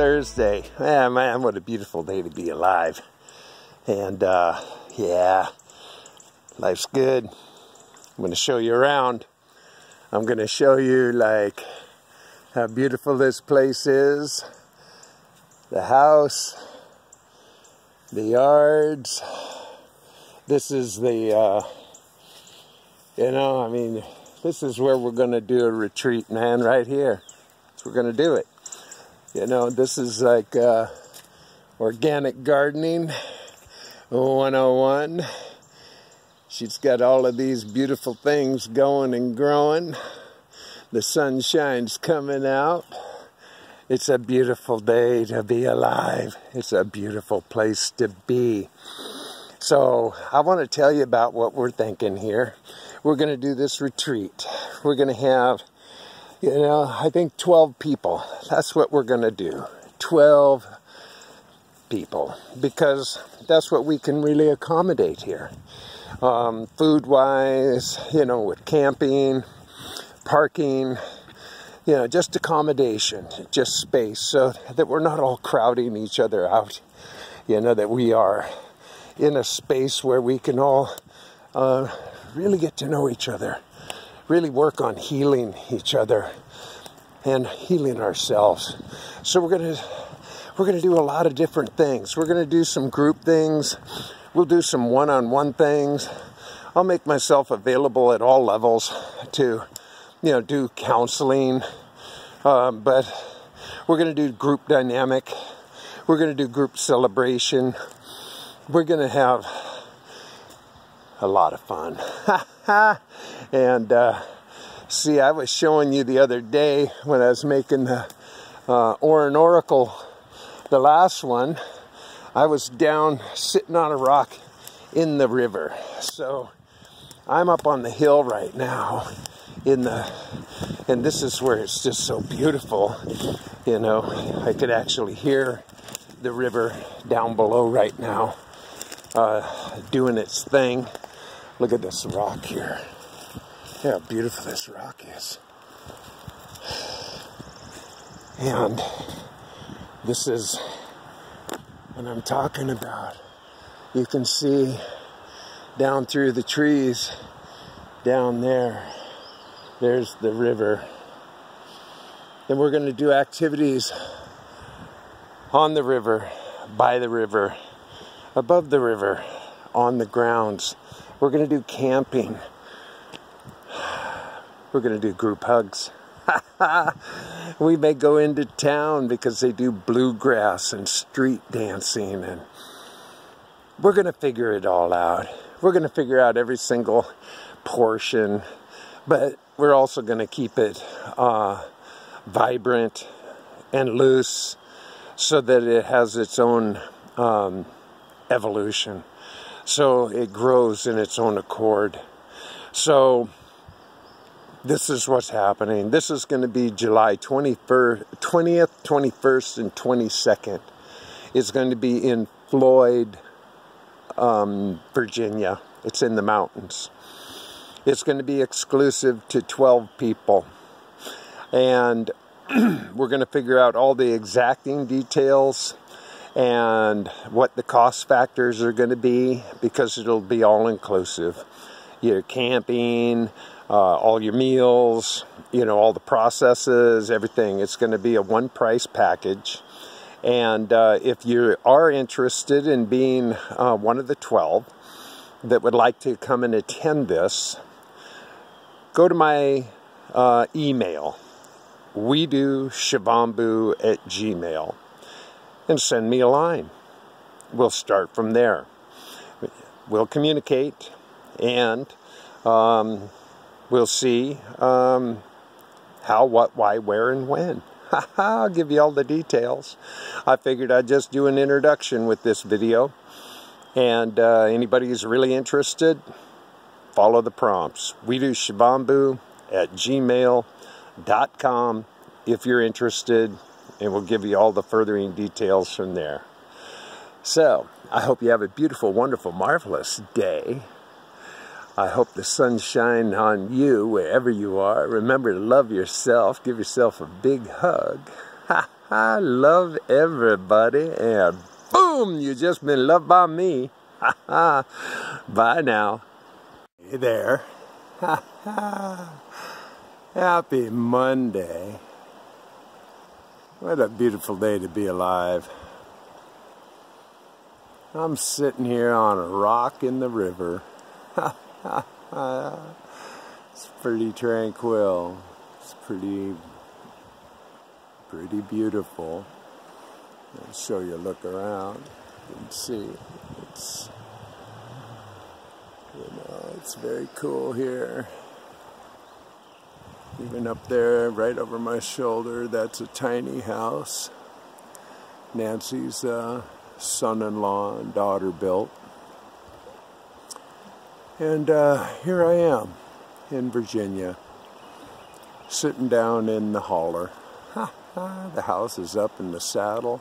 Thursday. Man, what a beautiful day to be alive. And yeah, life's good. I'm going to show you around. I'm going to show you like how beautiful this place is. The house, the yards. This is the, this is where we're going to do a retreat, man, right here. We're going to do it. This is like organic gardening 101. She's got all of these beautiful things going and growing. The sunshine's coming out. It's a beautiful day to be alive. It's a beautiful place to be. So I want to tell you about what we're thinking here. We're going to do this retreat. We're going to have, I think 12 people. That's what we're going to do. 12 people. Because that's what we can really accommodate here. Food-wise, with camping, parking, just accommodation, just space, so that we're not all crowding each other out. That we are in a space where we can all really get to know each other. Really work on healing each other and healing ourselves. So we're gonna do a lot of different things. We're gonna do some group things. We'll do some one-on-one things. I'll make myself available at all levels to, do counseling. But we're gonna do group dynamic. We're gonna do group celebration. We're gonna have a lot of fun. And see, I was showing you the other day when I was making the ORIN Oracle, the last one, I was down sitting on a rock in the river. So I'm up on the hill right now and this is where it's just so beautiful. I could actually hear the river down below right now doing its thing. Look at this rock here. Yeah, how beautiful this rock is. And this is what I'm talking about. You can see down through the trees down there. There's the river. And we're going to do activities on the river, by the river, above the river, on the grounds. We're going to do camping. We're going to do group hugs. We may go into town because they do bluegrass and street dancing, and we're going to figure it all out. We're going to figure out every single portion, but we're also going to keep it vibrant and loose so that it has its own evolution. So it grows in its own accord. So this is what's happening. This is going to be July 20th, 21st, and 22nd. It's going to be in Floyd, Virginia. It's in the mountains. It's going to be exclusive to 12 people. And we're going to figure out all the exacting details and what the cost factors are going to be, because it'll be all inclusive. Your camping, all your meals, all the processes, everything. It's going to be a one price package. And if you are interested in being one of the 12 that would like to come and attend this, go to my email, WeeduShivambu@gmail.com, and send me a line. We'll start from there. We'll communicate, and we'll see how, what, why, where, and when. I'll give you all the details. I figured I'd just do an introduction with this video. And anybody who's really interested, follow the prompts. WeeduShivambu@gmail.com if you're interested, and we'll give you all the furthering details from there. So, I hope you have a beautiful, wonderful, marvelous day. I hope the sun shines on you wherever you are. Remember to love yourself. Give yourself a big hug. I love everybody, and boom, you just been loved by me. Bye now. Hey there. Happy Monday. What a beautiful day to be alive. I'm sitting here on a rock in the river. It's pretty tranquil. It's pretty beautiful. I'll show you a look around and see. It's, it's very cool here. Even up there, right over my shoulder, that's a tiny house. Nancy's son-in-law and daughter built. And here I am in Virginia, sitting down in the holler. The house is up in the saddle,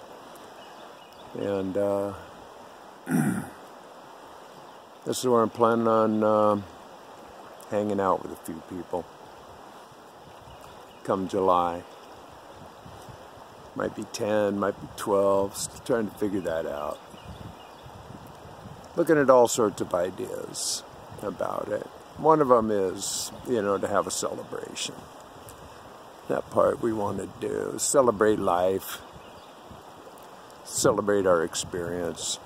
and this is where I'm planning on hanging out with a few people come July. Might be 10, might be 12, still trying to figure that out. Looking at all sorts of ideas about it. One of them is, to have a celebration. That part we want to do. Celebrate life. Celebrate our experience.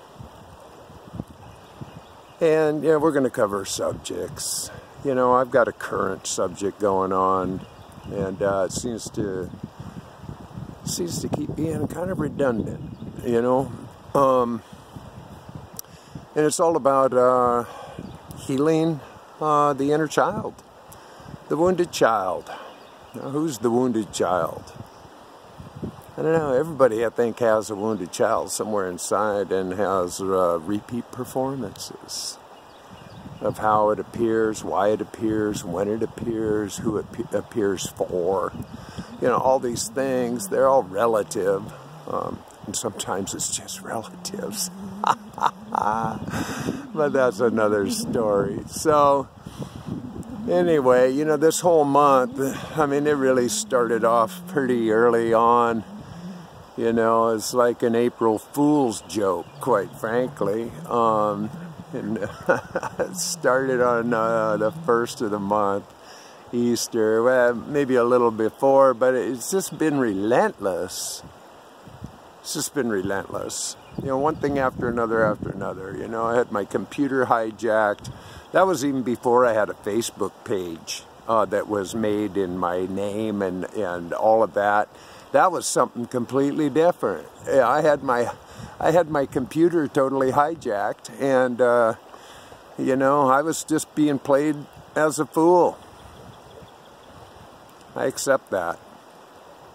And, we're going to cover subjects. I've got a current subject going on, and it seems to keep being kind of redundant, and it's all about healing the inner child, the wounded child. Now, who's the wounded child? I don't know. Everybody, I think, has a wounded child somewhere inside and has repeat performances of how it appears, why it appears, when it appears, who it appears for. All these things, they're all relative. And sometimes it's just relatives. But that's another story. So, anyway, this whole month, it really started off pretty early on. It's like an April Fool's joke, quite frankly. And it started on the first of the month, Easter, well, maybe a little before, but it's just been relentless. It's just been relentless. One thing after another after another. I had my computer hijacked. That was even before I had a Facebook page that was made in my name and all of that. That was something completely different. I had my computer totally hijacked, and I was just being played as a fool. I accept that.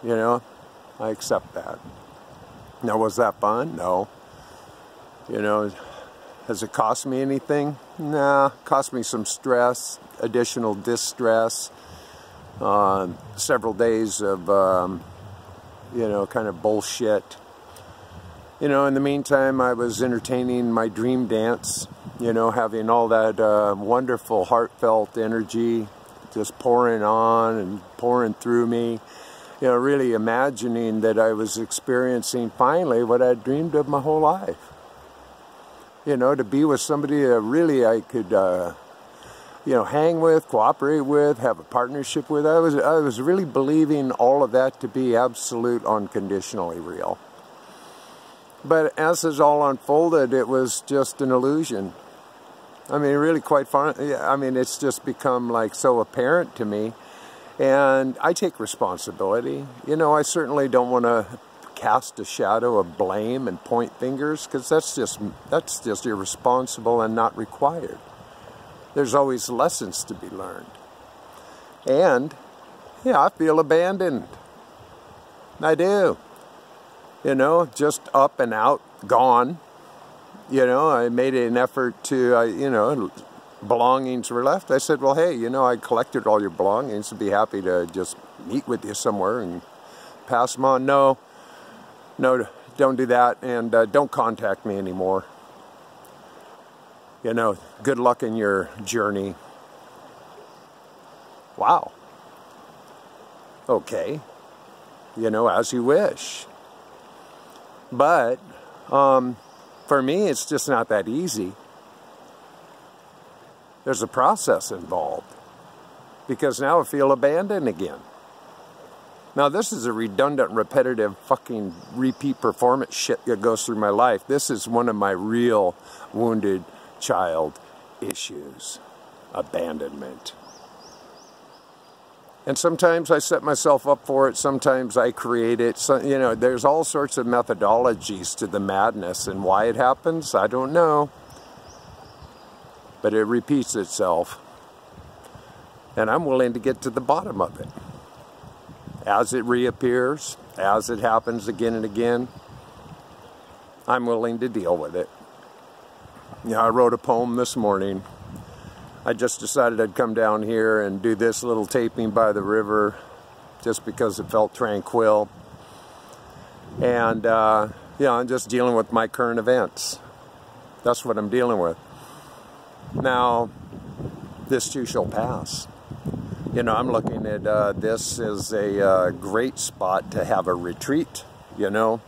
I accept that. Now, was that fun? No. Has it cost me anything? Nah, cost me some stress, additional distress, several days of, kind of bullshit. In the meantime, I was entertaining my dream dance, having all that wonderful, heartfelt energy just pouring on and pouring through me. Really imagining that I was experiencing finally what I'd dreamed of my whole life. To be with somebody that really I could, hang with, cooperate with, have a partnership with. I was really believing all of that to be absolute, unconditionally real. But as it's all unfolded, it was just an illusion. Really quite fun. It's just become like so apparent to me. And I take responsibility. I certainly don't want to cast a shadow of blame and point fingers, because that's just irresponsible and not required. There's always lessons to be learned. And, I feel abandoned. I do. Just up and out, gone. I made an effort to, belongings were left. I said, well, hey, I collected all your belongings. I'd be happy to just meet with you somewhere and pass them on. No, don't do that, and don't contact me anymore. Good luck in your journey. Wow. Okay. As you wish. But for me, it's just not that easy. There's a process involved. Because now I feel abandoned again. Now this is a redundant, repetitive, fucking repeat performance shit that goes through my life. This is one of my real wounded child issues. Abandonment. And sometimes I set myself up for it. Sometimes I create it. So, you know, there's all sorts of methodologies to the madness. And why it happens, I don't know. But it repeats itself. And I'm willing to get to the bottom of it. As it reappears, as it happens again and again, I'm willing to deal with it. You know, I wrote a poem this morning. I just decided I'd come down here and do this little taping by the river just because it felt tranquil. And, you know, I'm just dealing with my current events. That's what I'm dealing with. Now, this too shall pass. You know, I'm looking at this as a great spot to have a retreat, you know,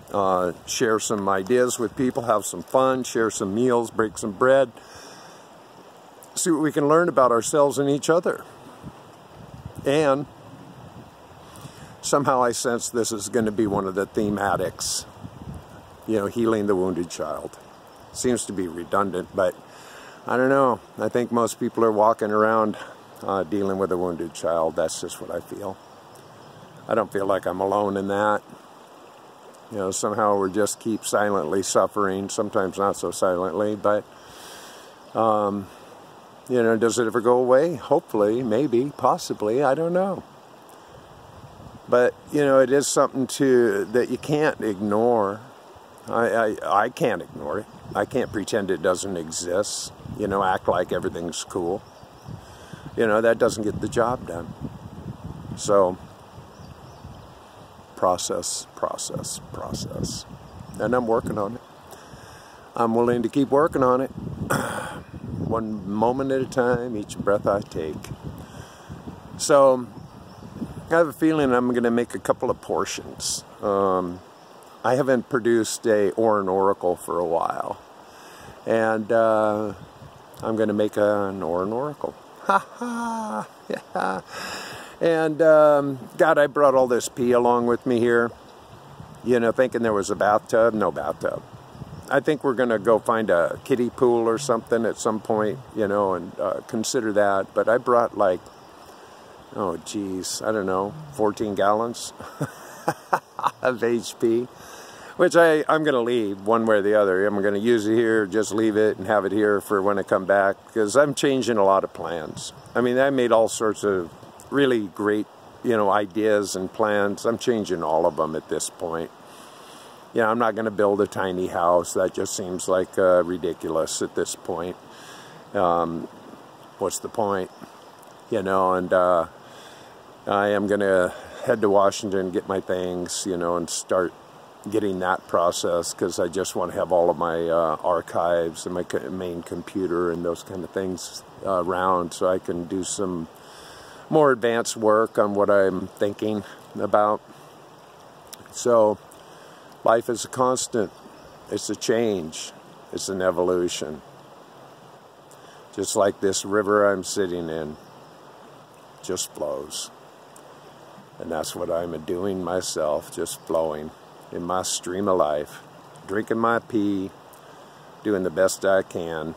share some ideas with people, have some fun, share some meals, break some bread, see what we can learn about ourselves and each other. And somehow I sense this is going to be one of the thematics, you know, healing the wounded child. Seems to be redundant, but I don't know. I think most people are walking around dealing with a wounded child. That's just what I feel. I don't feel like I'm alone in that. You know, somehow we just keep silently suffering, sometimes not so silently, but, you know, does it ever go away? Hopefully, maybe, possibly, I don't know. But, you know, it is something that you can't ignore. I can't ignore it. I can't pretend it doesn't exist. You know, act like everything's cool. You know, that doesn't get the job done. So, process. And I'm working on it. I'm willing to keep working on it. One moment at a time, each breath I take. So, I have a feeling I'm going to make a couple of portions. I haven't produced a ORIN Oracle for a while. And I'm going to make an ORIN Oracle. Ha ha! Yeah. And, God, I brought all this pee along with me here. You know, thinking there was a bathtub. No bathtub. I think we're going to go find a kiddie pool or something at some point, you know, and consider that. But I brought like, oh, geez, I don't know, 14 gallons of HP. Which I'm going to leave one way or the other. I'm going to use it here, just leave it and have it here for when I come back. Because I'm changing a lot of plans. I mean, I made all sorts of really great, you know, ideas and plans. I'm changing all of them at this point. You know, I'm not going to build a tiny house. That just seems like ridiculous at this point. What's the point? You know, and I am going to head to Washington, get my things, you know, and start getting that process, because I just want to have all of my archives and my main computer and those kind of things around, so I can do some more advanced work on what I'm thinking about. So life is a constant. It's a change. It's an evolution. Just like this river I'm sitting in just flows. And that's what I'm doing myself, just flowing in my stream of life, drinking my pee, doing the best I can,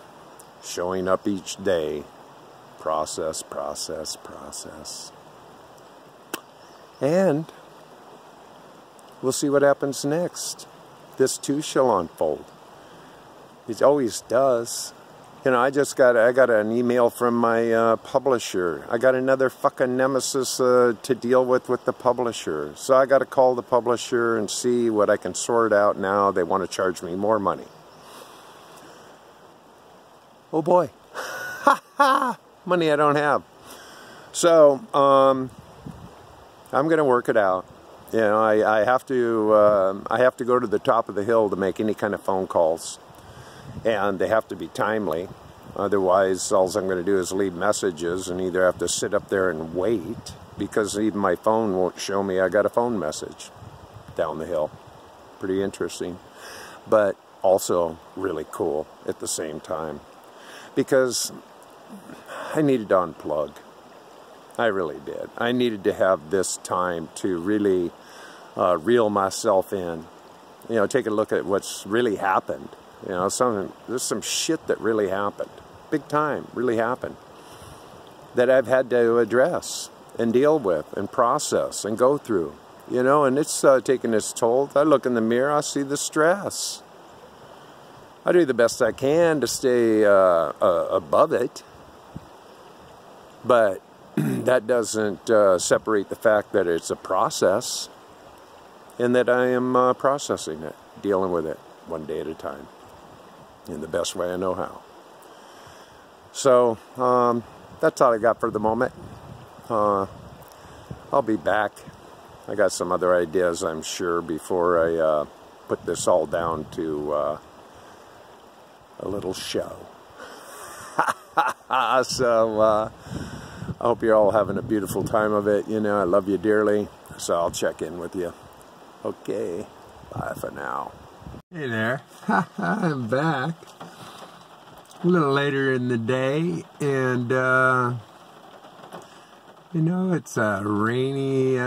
showing up each day, process. And we'll see what happens next. This too shall unfold. It always does. You know, I got an email from my publisher. I got another fucking nemesis to deal with the publisher. So I got to call the publisher and see what I can sort out now. They want to charge me more money. Oh boy. Ha ha! Money I don't have. So, I'm going to work it out. You know, I have to go to the top of the hill to make any kind of phone calls. And they have to be timely. Otherwise, all I'm going to do is leave messages and either have to sit up there and wait, because even my phone won't show me I got a phone message down the hill. pretty interesting, but also really cool at the same time, because I needed to unplug. I really did. I needed to have this time to really reel myself in, you know, take a look at what's really happened. You know, there's some shit that really happened, big time, really happened, that I've had to address and deal with and process and go through, you know, and it's taking its toll. I look in the mirror, I see the stress. I do the best I can to stay above it, but that doesn't separate the fact that it's a process and that I am processing it, dealing with it one day at a time in the best way I know how. So that's all I got for the moment. I'll be back. I got some other ideas, I'm sure, before I put this all down to a little show. So I hope you're all having a beautiful time of it. You know, I love you dearly, so I'll check in with you. Okay, bye for now. Hey there, I'm back. A little later in the day, and you know, it's a rainy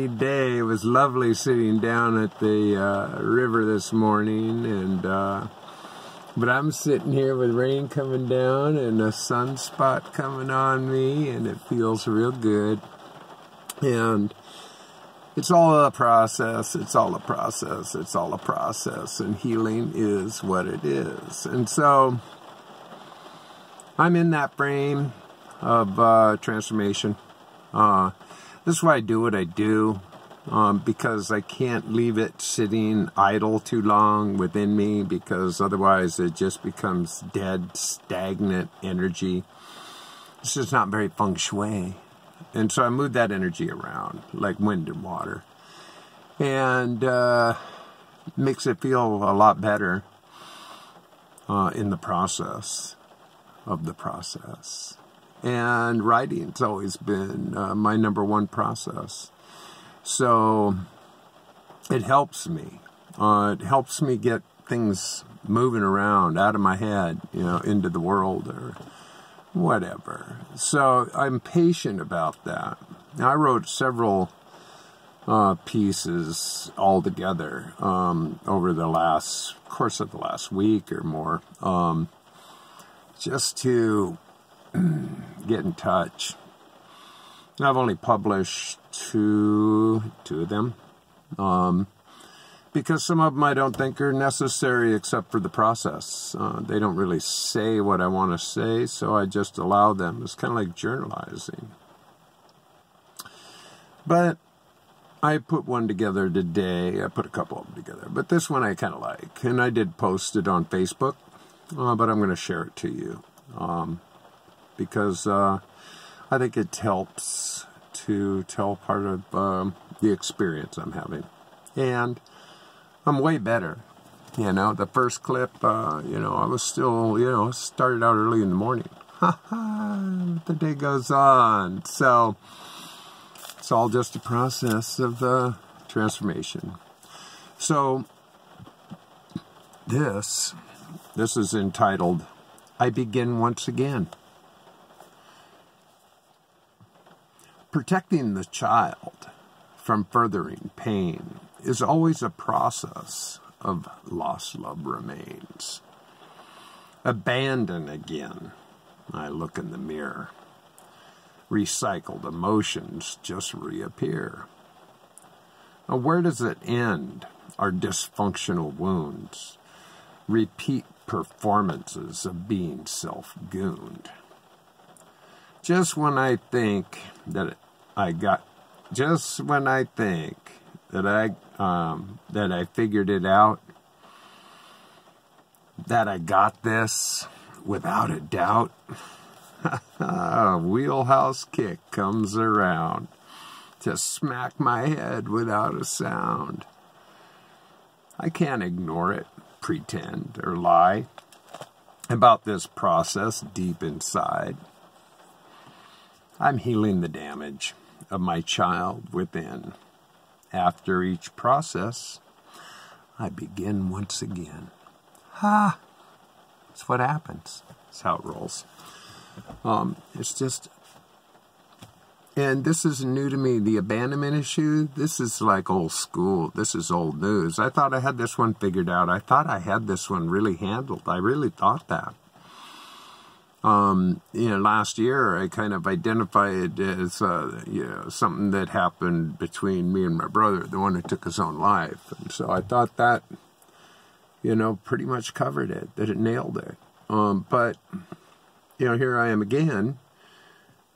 day. It was lovely sitting down at the river this morning, and but I'm sitting here with rain coming down and a sunspot coming on me, and it feels real good. And it's all a process. It's all a process. It's all a process, and healing is what it is. And so I'm in that frame of transformation. This is why I do what I do, because I can't leave it sitting idle too long within me, because otherwise it just becomes dead, stagnant energy. It's just not very feng shui. And so I move that energy around like wind and water, and makes it feel a lot better in the process of the process. And writing's always been my #1 process. So it helps me. It helps me get things moving around out of my head, you know, into the world or whatever. So I'm patient about that. Now, I wrote several pieces all together over the course of the last week or more, just to get in touch. And I've only published two of them, because some of them I don't think are necessary except for the process. They don't really say what I want to say, so I just allow them. It's kind of like journalizing. But I put one together today. I put a couple of them together, but this one I kind of like. And I did post it on Facebook, but I'm going to share it to you, because I think it helps to tell part of the experience I'm having. And I'm way better. You know, the first clip, you know, I was still, you know, started out early in the morning. The day goes on. So it's all just a process of transformation. So this is entitled, I Begin Once Again. Protecting the child from furthering pain is always a process of lost love remains. Abandon again. I look in the mirror. Recycled emotions just reappear. Now, where does it end? Our dysfunctional wounds. Repeat performances of being self-gooned. Just when I think that I figured it out, that I got this without a doubt, a wheelhouse kick comes around to smack my head without a sound. I can't ignore it, pretend, or lie about this process deep inside. I'm healing the damage of my child within. After each process, I begin once again. Ha! That's what happens. That's how it rolls. It's just... And this is new to me, the abandonment issue. This is like old school. This is old news. I thought I had this one figured out. I thought I had this one really handled. I really thought that. Last year I kind of identified it as, something that happened between me and my brother, the one who took his own life. And so I thought that, pretty much covered it, that it nailed it. But, here I am again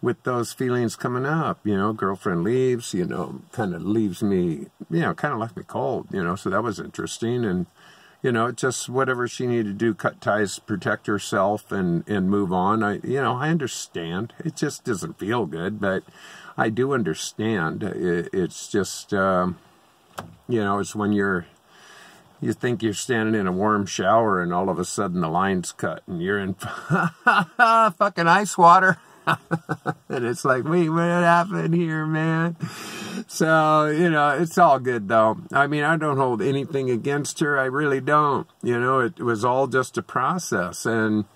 with those feelings coming up. Girlfriend leaves, kind of leaves me, kind of left me cold, so that was interesting. And, just whatever she needed to do, cut ties, protect herself, and move on. I understand. It just doesn't feel good, but I do understand. It's just, it's when you think you're standing in a warm shower and all of a sudden the line's cut and you're in fucking ice water. And it's like, wait, what happened here, man? So, it's all good, though. I mean, I don't hold anything against her. I really don't. It was all just a process. And,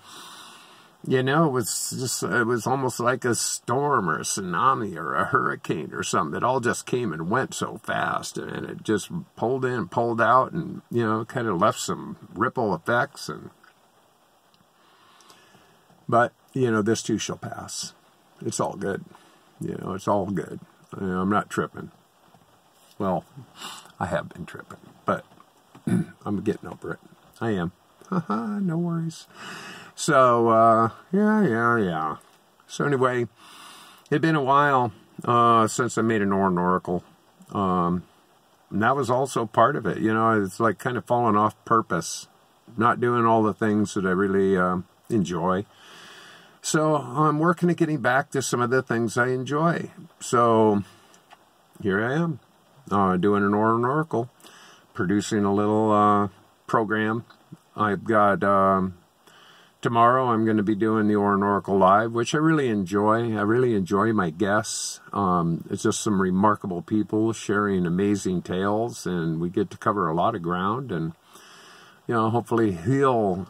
it was almost like a storm or a tsunami or a hurricane or something. It all just came and went so fast. And it just pulled in, pulled out, and, kind of left some ripple effects. But, this too shall pass. It's all good. It's all good. I'm not tripping. Well, I have been tripping, but I'm getting over it. I am. No worries. So, yeah. So anyway, it'd been a while since I made an ORIN Oracle. And that was also part of it. It's like kind of falling off purpose. Not doing all the things that I really enjoy. So I'm working at getting back to some of the things I enjoy. So here I am, doing an ORIN Oracle, producing a little program. I've got, tomorrow I'm going to be doing the ORIN Oracle Live, which I really enjoy. I really enjoy my guests. It's just some remarkable people sharing amazing tales, and we get to cover a lot of ground and, hopefully heal,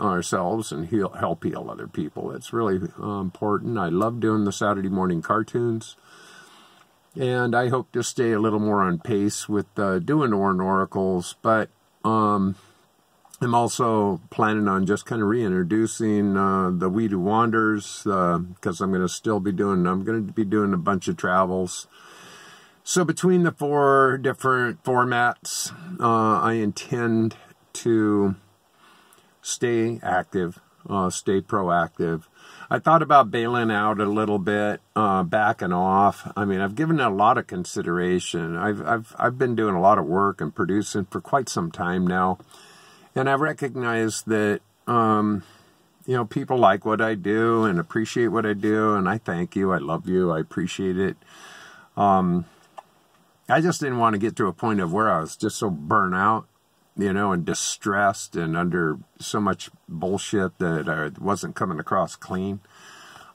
ourselves and help heal other people. It's really important. I love doing the Saturday morning cartoons. And I hope to stay a little more on pace with doing ORIN Oracles. But I'm also planning on just kind of reintroducing the Weedu Wanders, because I'm going to be doing a bunch of travels. So between the 4 different formats, I intend to stay active, stay proactive. I thought about bailing out a little bit, backing off. I mean, I've given it a lot of consideration. I've been doing a lot of work and producing for quite some time now, and I recognize that people like what I do and appreciate what I do, and I thank you. I love you. I appreciate it. I just didn't want to get to a point of where I was just so burnt out, and distressed and under so much bullshit that I wasn't coming across clean.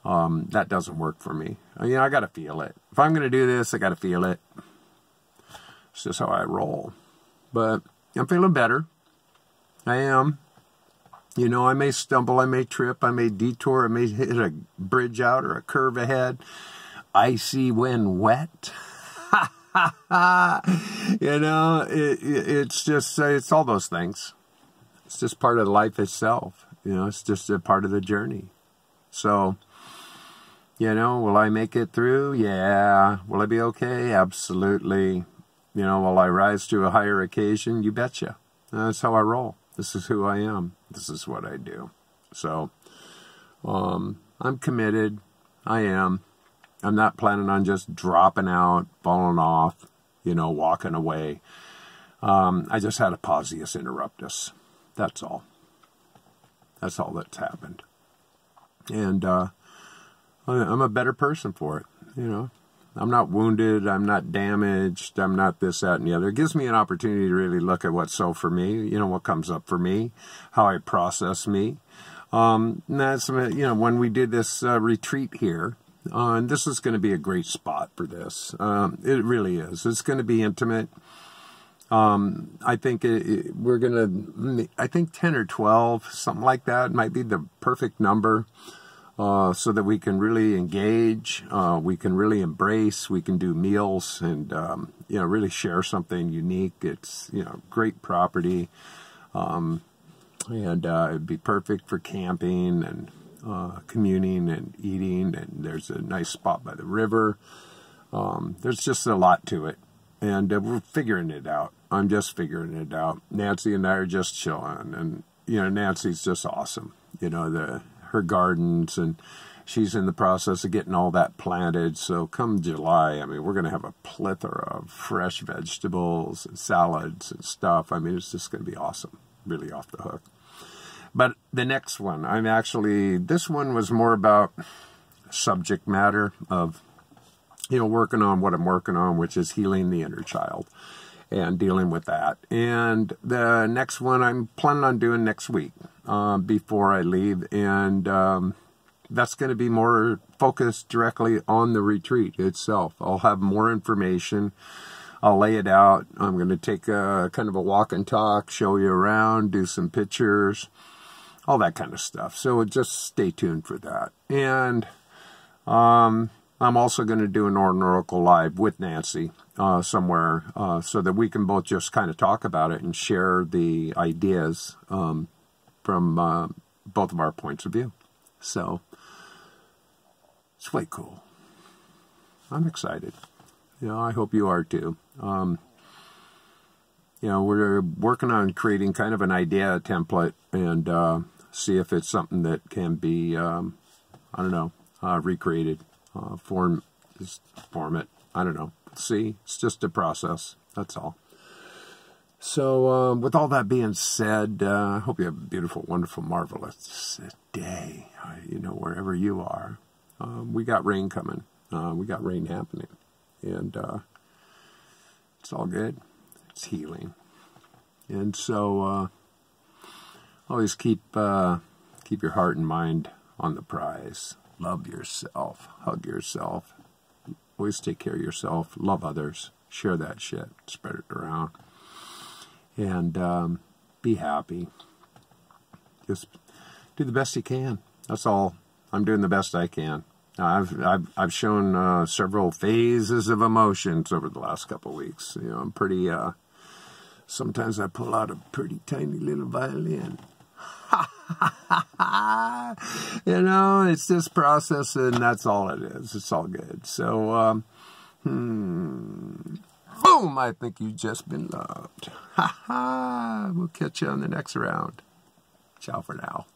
That doesn't work for me. I got to feel it. If I'm going to do this, I got to feel it. It's just how I roll. But I'm feeling better. I am. I may stumble, I may trip, I may detour, I may hit a bridge out or a curve ahead. Icy when wet. It's just, it's all those things. It's just part of life itself. It's just a part of the journey. So, will I make it through? Yeah. Will I be okay? Absolutely. Will I rise to a higher occasion? You betcha. That's how I roll. This is who I am. This is what I do. So, I'm committed. I am. I'm not planning on just dropping out, falling off, walking away. I just had a pauseus interruptus. That's all. That's all that's happened. And I'm a better person for it, I'm not wounded, I'm not damaged, I'm not this, that, and the other. It gives me an opportunity to really look at what's so for me, what comes up for me, how I process me. And that's, when we did this retreat here, and this is going to be a great spot for this. It really is. It's going to be intimate. I think we're going to, I think 10 or 12, something like that, might be the perfect number, so that we can really engage, we can really embrace, we can do meals and, you know, really share something unique. It's, you know, great property, and it'd be perfect for camping and communing and eating, and there's a nice spot by the river. There's just a lot to it, and we're figuring it out. I'm just figuring it out. Nancy and I are just chilling, and, you know, Nancy's just awesome. You know, her gardens, and she's in the process of getting all that planted. So come July, I mean, we're going to have a plethora of fresh vegetables and salads and stuff. I mean, it's just going to be awesome. Really off the hook. But the next one, this one was more about subject matter of, you know, working on what I'm working on, which is healing the inner child and dealing with that. And the next one I'm planning on doing next week, before I leave. And that's going to be more focused directly on the retreat itself. I'll have more information. I'll lay it out. I'm going to take a kind of a walk and talk, show you around, do some pictures, all that kind of stuff. So just stay tuned for that. And I'm also going to do an ORIN Oracle Live with Nancy somewhere, so that we can both just kind of talk about it and share the ideas from both of our points of view. So it's way cool. I'm excited. You know, I hope you are too. You know, we're working on creating kind of an idea template and see if it's something that can be, I don't know, recreated, form it. I don't know. See, it's just a process. That's all. So, with all that being said, I hope you have a beautiful, wonderful, marvelous day, you know, wherever you are. We got rain coming. We got rain happening. And it's all good. It's healing. And so, always keep your heart and mind on the prize. Love yourself. Hug yourself. Always take care of yourself. Love others. Share that shit. Spread it around. And be happy. Just do the best you can. That's all. I'm doing the best I can. I've shown several phases of emotions over the last couple of weeks. You know, I'm pretty. Sometimes I pull out a pretty tiny little violin. You know, it's just processing. That's all it is. It's all good. So, boom! I think you've just been loved. We'll catch you on the next round. Ciao for now.